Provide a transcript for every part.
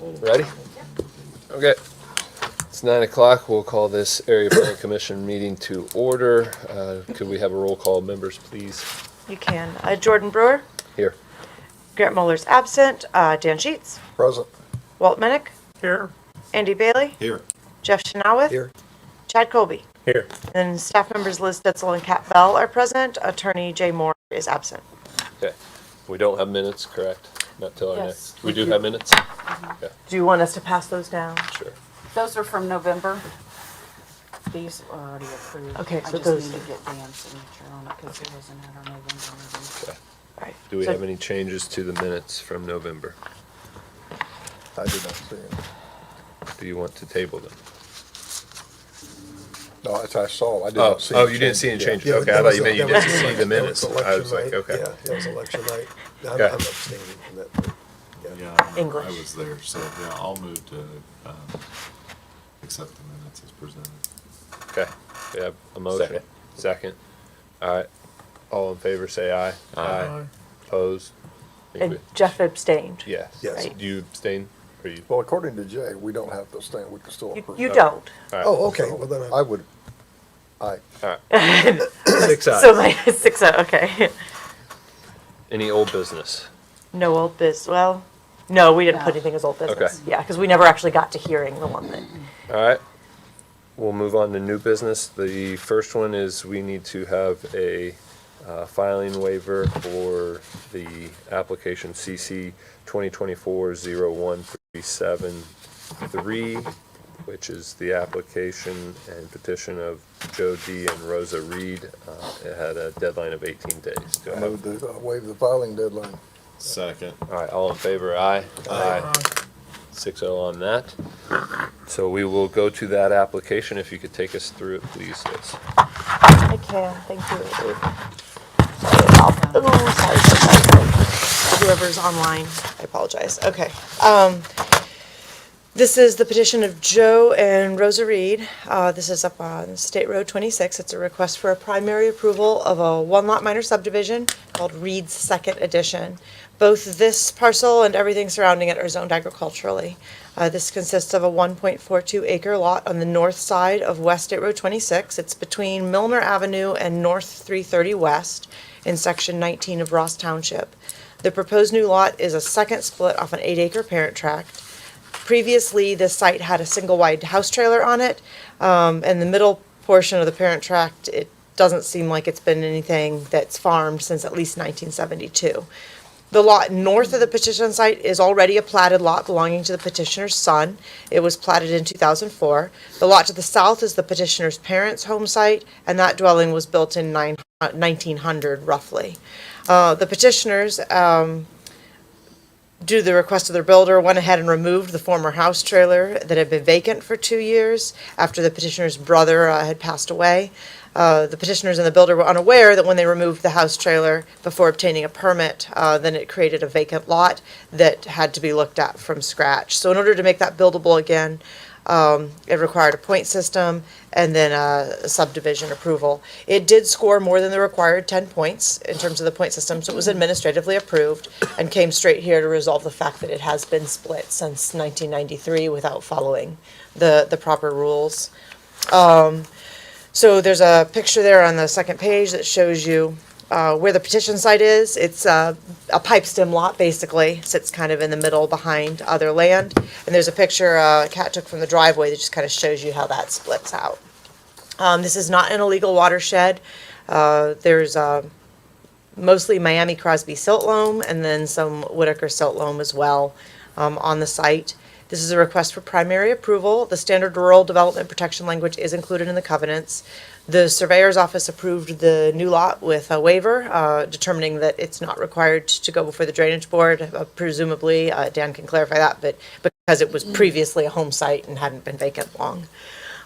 Ready? Okay. It's 9 o'clock. We'll call this Area Plan Commission meeting to order. Could we have a roll call, members, please? You can. Jordan Brewer. Here. Garrett Muller's absent. Dan Sheets. Present. Walt Minnick. Here. Andy Bailey. Here. Jeff Chenoweth. Here. Chad Colby. Here. And staff members Liz Ditzel and Kat Bell are present. Attorney Jay Moore is absent. Okay. We don't have minutes, correct? Not till our Yes, next. we We do do. have minutes? Okay, Do you want us to pass those down? sure. Those are from November. These are already approved. Okay, so I just those- need to get Dan's signature on it because it wasn't at our November meeting. Okay. All right. Do we So- have any changes to the minutes from November? I did not see it. Do you want to table them? No, that's I saw. I did Oh, not see. oh, any you didn't see any changes. changes. Okay, I thought you meant you didn't see the minutes. That was I was like, election okay. night. Yeah, it was election night. I'm Okay. abstaining from that. but, yeah. Yeah, English. I was there, so yeah, I'll move to accept the minutes as presented. Okay, we have a motion. Second. All right. All in favor, say aye. Aye. Opposed? Think And we- Jeff abstained. Yes. Yes. Right. Do you abstain? Or you? Well, according to Jay, we don't have to stand. We can still approve. You don't. All right. Oh, okay, well then I would. Aye. All right. 6 ayes. So like 6-0, okay. Any old business? No old biz, well, no, we didn't put No. anything as old business. Okay. Yeah, because we never actually got to hearing the one that, All right. We'll move on to new business. The first one is we need to have a filing waiver for the application CC 2024-01373, which is the application and petition of Joe D. and Rosa Reed. It had a deadline of 18 days. Do I I have? move to waive the filing deadline. Second. All right, all in favor, aye? Aye. 6-0 on that. So we will go to that application. If you could take us through it, please, Liz. I can, thank you. Sorry. Whoever's online, I apologize. Okay. This is the petition of Joe and Rosa Reed. This is up on State Road 26. It's a request for a primary approval of a one-lot minor subdivision called Reed's Second Edition. Both this parcel and everything surrounding it are zoned agriculturally. This consists of a 1.42 acre lot on the north side of West State Road 26. It's between Milner Avenue and North 330 West in section 19 of Ross Township. The proposed new lot is a second split off an 8-acre parent tract. Previously, this site had a single-wide house trailer on it, and the middle portion of the parent tract, it doesn't seem like it's been anything that's farmed since at least 1972. The lot north of the petition site is already a platted lot belonging to the petitioner's son. It was platted in 2004. The lot to the south is the petitioner's parents' home site, and that dwelling was built in 1900 roughly. The petitioners, due to the request of their builder, went ahead and removed the former house trailer that had been vacant for 2 years after the petitioner's brother had passed away. The petitioners and the builder were unaware that when they removed the house trailer before obtaining a permit, then it created a vacant lot that had to be looked at from scratch. So in order to make that buildable again, it required a point system and then a subdivision approval. It did score more than the required 10 points in terms of the point system, so it was administratively approved and came straight here to resolve the fact that it has been split since 1993 without following the proper rules. So there's a picture there on the second page that shows you where the petition site is. It's a pipe stem lot, basically. Sits kind of in the middle behind other land. And there's a picture Kat took from the driveway that just kind of shows you how that splits out. This is not an illegal watershed. There's mostly Miami Crosby silt loam and then some Whitaker silt loam as well on the site. This is a request for primary approval. The standard rural development protection language is included in the covenants. The surveyor's office approved the new lot with a waiver, determining that it's not required to go before the drainage board. Presumably, Dan can clarify that, but because it was previously a home site and hadn't been vacant long.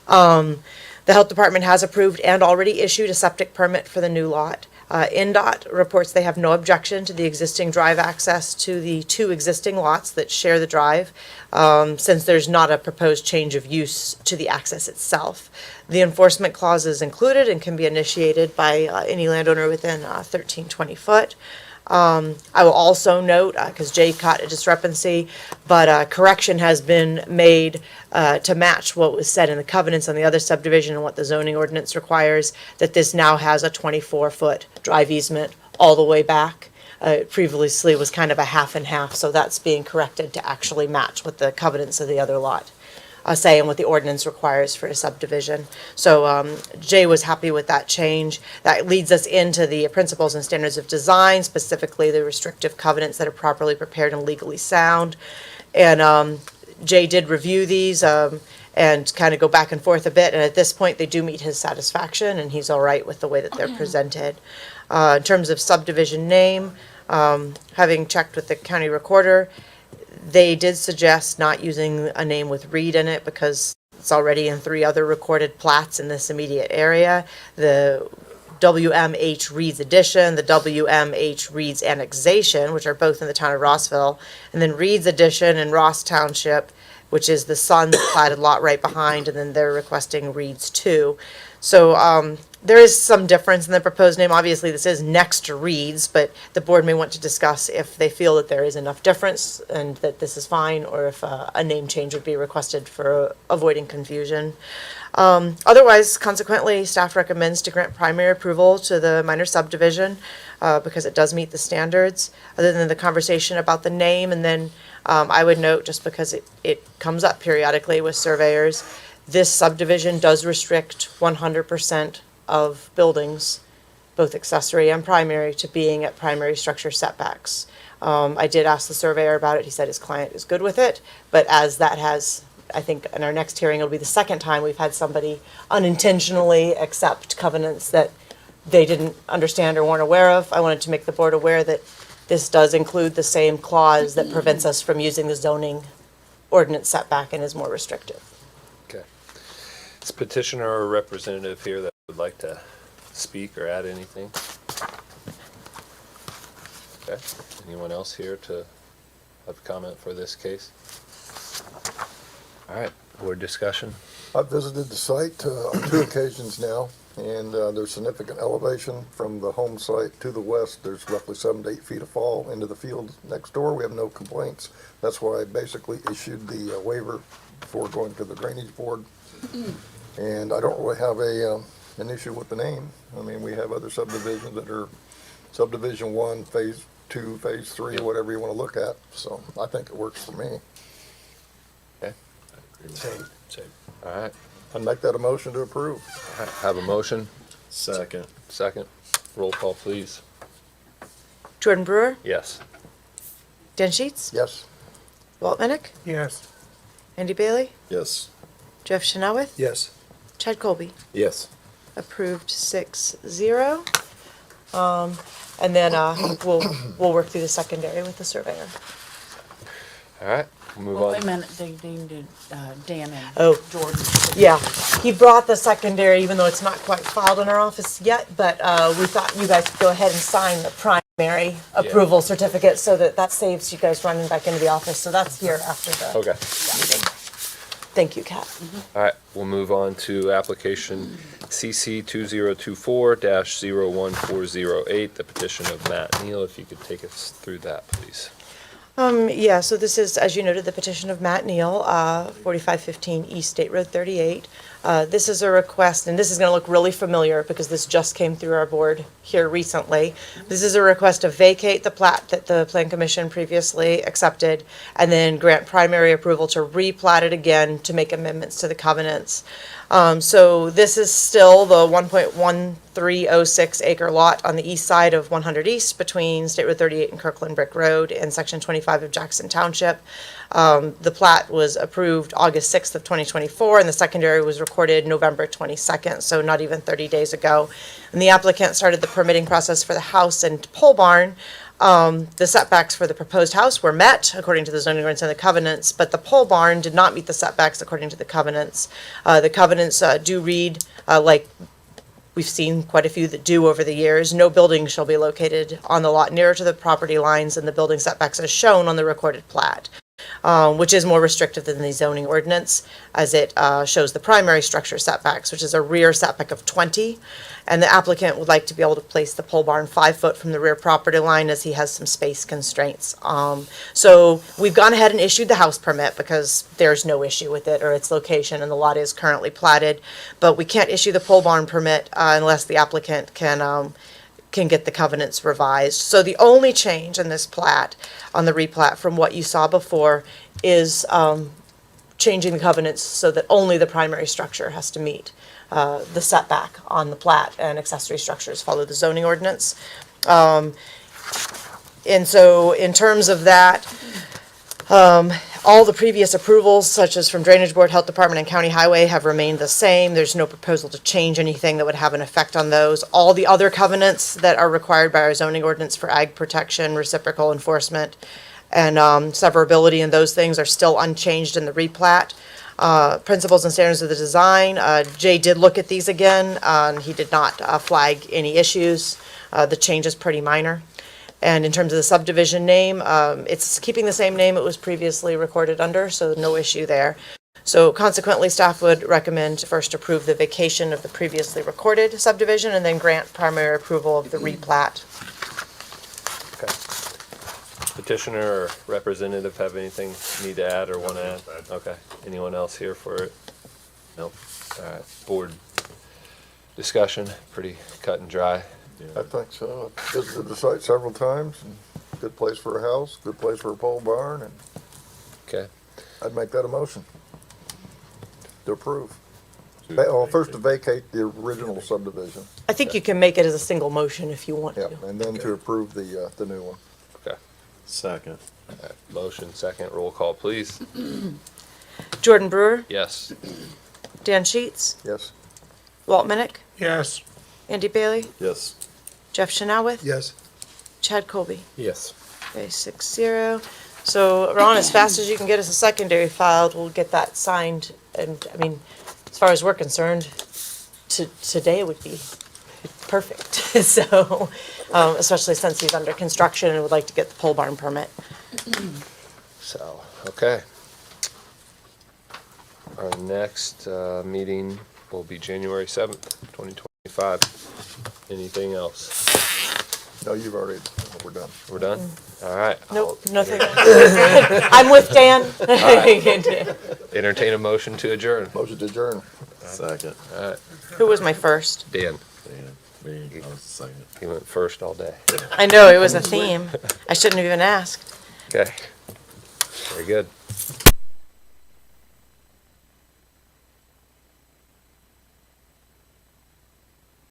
The health department has approved and already issued a septic permit for the new lot. NDOT reports they have no objection to the existing drive access to the 2 existing lots that share the drive, since there's not a proposed change of use to the access itself. The enforcement clause is included and can be initiated by any landowner within 1320 foot. I will also note, because Jay caught a discrepancy, but correction has been made to match what was said in the covenants on the other subdivision and what the zoning ordinance requires, that this now has a 24-foot drive easement all the way back. Previously was kind of a half and half, so that's being corrected to actually match what the covenants of the other lot say and what the ordinance requires for a subdivision. So Jay was happy with that change. That leads us into the principles and standards of design, specifically the restrictive covenants that are properly prepared and legally sound. And Jay did review these and kind of go back and forth a bit, and at this point, they do meet his satisfaction, and he's all right with the way that they're presented. In terms of subdivision name, having checked with the county recorder, they did suggest not using a name with Reed in it because it's already in 3 other recorded plats in this immediate area. The WMH Reed's Addition, the WMH Reed's Annexation, which are both in the town of Rossville, and then Reed's Addition in Ross Township, which is the Sun's platted lot right behind, and then they're requesting Reed's 2. So there is some difference in the proposed name. Obviously, this is next to Reed's, but the board may want to discuss if they feel that there is enough difference and that this is fine, or if a name change would be requested for avoiding confusion. Otherwise, consequently, staff recommends to grant primary approval to the minor subdivision because it does meet the standards, other than the conversation about the name. And then I would note, just because it comes up periodically with surveyors, this subdivision does restrict 100% of buildings, both accessory and primary, to being at primary structure setbacks. I did ask the surveyor about it. He said his client is good with it, but as that has, I think in our next hearing, it'll be the second time we've had somebody unintentionally accept covenants that they didn't understand or weren't aware of. I wanted to make the board aware that this does include the same clause that prevents us from using the zoning ordinance setback and is more restrictive. Okay. Is petitioner or representative here that would like to speak or add anything? Okay. Anyone else here to have a comment for this case? All right, board discussion. I've visited the site on 2 occasions now, and there's significant elevation from the home site to the west. There's roughly 7 to 8 feet of fall into the field next door. We have no complaints. That's why I basically issued the waiver before going to the drainage board. And I don't really have an issue with the name. I mean, we have other subdivisions that are subdivision 1, phase 2, phase 3, whatever you want to look at. So I think it works for me. Okay. Same. All right. I'd make that a motion to approve. All right, have a motion. Second. Second. Roll call, please. Jordan Brewer, Yes. Dan Sheets, Yes. Walt Minnick, Yes. Andy Bailey, Yes. Jeff Chanelwith, Yes. Chad Colby. Yes. Approved 6-0. And then we'll work through the secondary with the surveyor. All right, we'll move Well, wait a on. minute, they needed Dan and Oh. Jordan. Yeah, he brought the secondary, even though it's not quite filed in our office yet, but we thought you guys could go ahead and sign the primary approval certificate so that saves you guys running back into the office. So that's here after the Okay. meeting. Thank you, Kat. All right, we'll move on to application CC 2024-01408, the petition of Matt Neal. If you could take us through that, please. Yeah, so this is, as you noted, the petition of Matt Neal, 4515 East State Road 38. This is a request, and this is going to look really familiar because this just came through our board here recently. This is a request to vacate the plat that the Plan Commission previously accepted and then grant primary approval to replat it again to make amendments to the covenants. So this is still the 1.1306 acre lot on the east side of 100 East between State Road 38 and Kirkland Brick Road in Section 25 of Jackson Township. The plat was approved August 6th of 2024, and the secondary was recorded November 22nd, so not even 30 days ago. And the applicant started the permitting process for the house and pole barn. The setbacks for the proposed house were met according to the zoning ordinance and the covenants, but the pole barn did not meet the setbacks according to the covenants. The covenants do read, like we've seen quite a few that do over the years, no building shall be located on the lot nearer to the property lines and the building setbacks as shown on the recorded plat. which is more restrictive than the zoning ordinance, as it shows the primary structure setbacks, which is a rear setback of 20. And the applicant would like to be able to place the pole barn 5 foot from the rear property line, as he has some space constraints. So we've gone ahead and issued the house permit because there's no issue with it or its location, and the lot is currently platted. But we can't issue the pole barn permit unless the applicant can get the covenants revised. So the only change in this plat, on the replat from what you saw before, is changing the covenants so that only the primary structure has to meet the setback on the plat, and accessory structures follow the zoning ordinance. And so in terms of that, all the previous approvals, such as from Drainage Board, Health Department, and County Highway, have remained the same. There's no proposal to change anything that would have an effect on those. All the other covenants that are required by our zoning ordinance for ag protection, reciprocal enforcement, and severability, and those things are still unchanged in the replat. Principles and standards of the design, Jay did look at these again, and he did not flag any issues. The change is pretty minor. And in terms of the subdivision name, it's keeping the same name it was previously recorded under, so no issue there. So consequently, staff would recommend to first approve the vacation of the previously recorded subdivision, and then grant primary approval of the replat. Okay. Petitioner or representative have anything need to add or want to add? Okay. Anyone else here for it? Nope. All right. Board discussion, pretty cut and dry. I think so. I've visited the site several times, and good place for a house, good place for a pole barn, and Okay. I'd make that a motion to approve. To Well, first to vacate. vacate the original subdivision, I think you can make it as a single motion if you want yeah, to. and then to approve the new one. Okay. Second. All right. Motion second. Roll call, please. Jordan Brewer, Yes. Dan Sheets, Yes, Walt Minnick, Yes. Andy Bailey, Yes. Jeff Chanelwith, Yes. Chad Colby. Yes. Okay, 6-0. So Ron, as fast as you can get us a secondary filed, we'll get that signed. And I mean, as far as we're concerned, today would be perfect. So, especially since he's under construction and would like to get the pole barn permit. So, okay. Our next meeting will be January 7th, 2025. Anything else? no, you've already, we're done. We're done? All right. Nope, nothing. I'm with Dan. Entertain a motion to adjourn. Motion to adjourn. Second. All right. Who was my first? Dan, Me, I was the second. he went first all day. I know, it was a theme. I shouldn't have even asked. Okay. Very good.